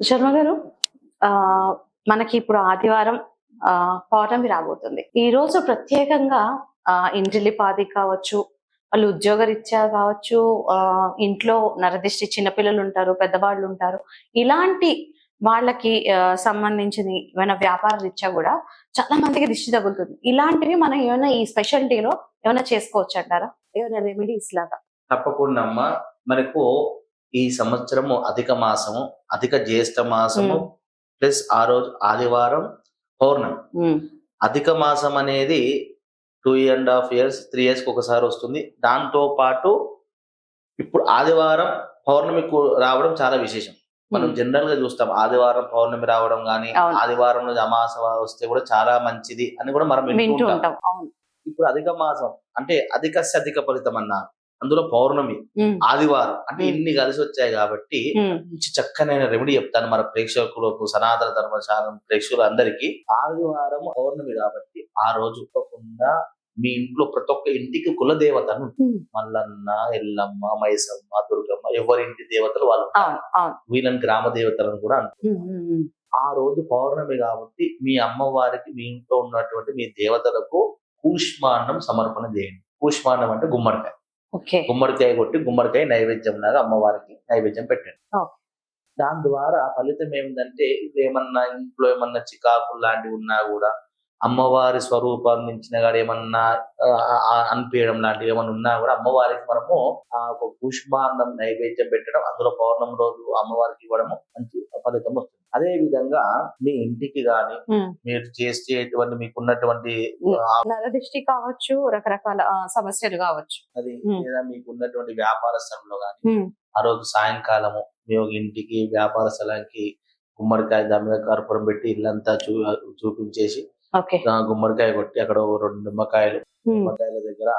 శర్మ గారు, ఆ మనకి ఇప్పుడు ఆదివారం పౌర్ణమి రాబోతుంది. ఈ రోజు ప్రత్యేకంగా ఇంటిల్లిపాది కావచ్చు, వాళ్ళు ఉద్యోగరీత్యా కావచ్చు, ఇంట్లో నరదిష్టి చిన్నపిల్లలు ఉంటారు, పెద్దవాళ్ళు ఉంటారు. ఇలాంటి వాళ్ళకి సంబంధించిన ఏమైనా వ్యాపార రీత్యా కూడా చాలా మందికి దిష్టి తగులుతుంది. ఇలాంటివి మనం ఏమైనా ఈ స్పెషల్ డేలో ఏమైనా చేసుకోవచ్చు అంటారా? ఏమైనా రెమెడీస్ లాగా? తప్పకుండా అమ్మా. మనకు ఈ సంవత్సరము అధిక మాసము, అధిక జ్యేష్ఠ మాసము ప్లస్ ఆ రోజు ఆదివారం పౌర్ణమి. అధిక మాసం అనేది 2.5 years 3 years ఒకసారి వస్తుంది. దాంతో పాటు ఇప్పుడు ఆదివారం పౌర్ణమి రావడం చాలా విశేషం. మనం జనరల్ గా చూస్తాం ఆదివారం పౌర్ణమి రావడం గానీ, ఆదివారం రోజు అమాస వస్తే కూడా చాలా మంచిది అని కూడా మనం వింటూ ఉంటాం. ఇప్పుడు అధిక మాసం అంటే అధిక ఫలితం అన్నారు. అందులో పౌర్ణమి ఆదివారం అంటే ఇన్ని కలిసి వచ్చాయి కాబట్టి మంచి చక్కనైన రెమెడీ చెప్తాను మన ప్రేక్షకులకు, సనాతన ధర్మశాల ప్రేక్షకులు అందరికీ. ఆదివారం పౌర్ణమి కాబట్టి ఆ రోజు తప్పకుండా మీ ఇంట్లో ప్రతి ఒక్క ఇంటికి కుల దేవతను మల్లన్న, ఎల్లమ్మ, మైసమ్మ, దుర్గమ్మ ఎవరి ఇంటి దేవతలు వాళ్ళు వీళ్ళని గ్రామ దేవతలను కూడా అంటారు. ఆ రోజు పౌర్ణమి కాబట్టి మీ అమ్మవారికి మీ ఇంట్లో ఉన్నటువంటి మీ దేవతలకు కూష్మాండం సమర్పణ చేయండి. కూష్మాండం అంటే గుమ్మడికాయ. గుమ్మడికాయ కొట్టి గుమ్మడికాయ నైవేద్యం లాగా అమ్మవారికి నైవేద్యం పెట్టండి. దాని ద్వారా ఫలితం ఏమిటంటే ఇప్పుడు ఏమన్నా ఇంట్లో ఏమన్నా చికాకులు లాంటివి ఉన్నా కూడా అమ్మవారి స్వరూపం నుంచి ఏమన్నా అనిపించడం లాంటివి ఏమన్నా ఉన్నా కూడా అమ్మవారికి మనము ఒక పుష్పాన్నం నైవేద్యం పెట్టడం, అందులో పౌర్ణమి రోజు అమ్మవారికి ఇవ్వడము మంచి ఫలితం వస్తుంది. అదే విధంగా మీ ఇంటికి గాని మీరు చేసేటువంటి మీకున్నటువంటి నరదిష్టి కావచ్చు, రకరకాల సమస్యలు కావచ్చు, అది లేదా మీకున్నటువంటి వ్యాపార స్థలంలో గాని ఆ రోజు సాయంకాలము మీ ఇంటికి వ్యాపార స్థలానికి గుమ్మడికాయ దాని మీద కర్పూరం పెట్టి ఇల్లంతా చూపించేసి గుమ్మడికాయ కొట్టి అక్కడ 2 నిమ్మకాయల దగ్గర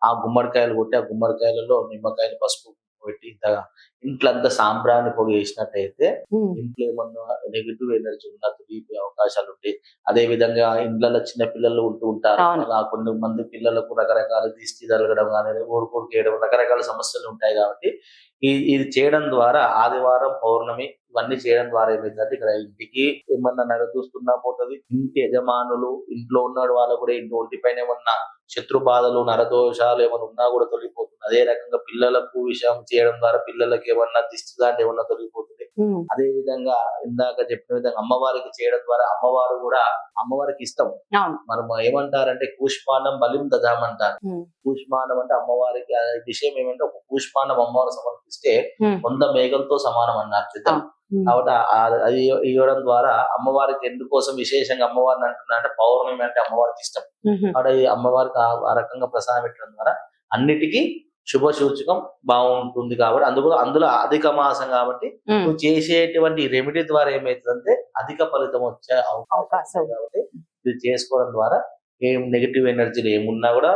ఆ గుమ్మడికాయలు కొట్టి ఆ గుమ్మడికాయలలో నిమ్మకాయలు పసుపు పెట్టి ఇంట్లో అంతా సాంబ్రాన్ని పొగ వేసినట్టయితే ఇంట్లో ఏమన్నా నెగిటివ్ ఎనర్జీ ఉన్నా తొలగిపోయే అవకాశాలు ఉంటాయి. అదే విధంగా ఇండ్లలో చిన్న పిల్లలు ఉంటూ ఉంటారు. అలా కొన్ని మంది పిల్లలకు రకరకాల దిష్టి తగలడం కానీ ఊరుకూరు చేయడం రకరకాల సమస్యలు ఉంటాయి. కాబట్టి ఇది చేయడం ద్వారా ఆదివారం పౌర్ణమి ఇవన్నీ చేయడం ద్వారా ఏమైందంటే ఇక్కడ ఇంటికి ఏమన్నా నరదూస్తున్నా పోతుంది. ఇంటి యజమానులు ఇంట్లో ఉన్నాడు వాళ్ళు కూడా ఇంటి ఒంటి పైన ఏమన్నా శత్రు బాధలు నరదోషాలు ఏమైనా ఉన్నా కూడా తొలగిపోతుంది. అదే రకంగా పిల్లలకు విషయం చేయడం ద్వారా పిల్లలకి ఏమన్నా దిష్టి లాంటి ఏమన్నా తొలగిపోతుంది. అదే విధంగా ఇందాక చెప్పిన విధంగా అమ్మవారికి చేయడం ద్వారా అమ్మవారికి ఇష్టం. మనం ఏమంటారంటే కూష్మాండం బలిం దదామంటారు. కూష్మాండం అంటే అమ్మవారికి విషయం ఏమంటే ఒక కూష్మాండం అమ్మవారు సమర్పిస్తే 100 మేఘలతో సమానం అన్నారు పెద్దలు. కాబట్టి అది ఇవ్వడం ద్వారా అమ్మవారికి ఎందుకోసం విశేషంగా అమ్మవారిని అంటున్నారంటే పౌర్ణమి అంటే అమ్మవారికి ఇష్టం. కాబట్టి అమ్మవారికి ఆ రకంగా ప్రసాదం పెట్టడం ద్వారా అన్నిటికీ శుభ సూచకం బాగుంటుంది. కాబట్టి అందులో అధిక మాసం కాబట్టి నువ్వు చేసేటువంటి రెమెడీ ద్వారా ఏమైతుందంటే అధిక ఫలితం వచ్చే అవకాశం. కాబట్టి ఇది చేసుకోవడం ద్వారా ఏం నెగిటివ్ ఎనర్జీలు ఏమున్నా కూడా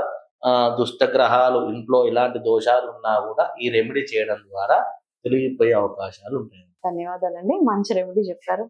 దుష్ట గ్రహాలు ఇంట్లో ఇలాంటి దోషాలు ఉన్నా కూడా ఈ రెమెడీ చేయడం ద్వారా తొలగిపోయే అవకాశాలు ఉంటాయి. ధన్యవాదాలండి, మంచి రెమెడీ చెప్పారు.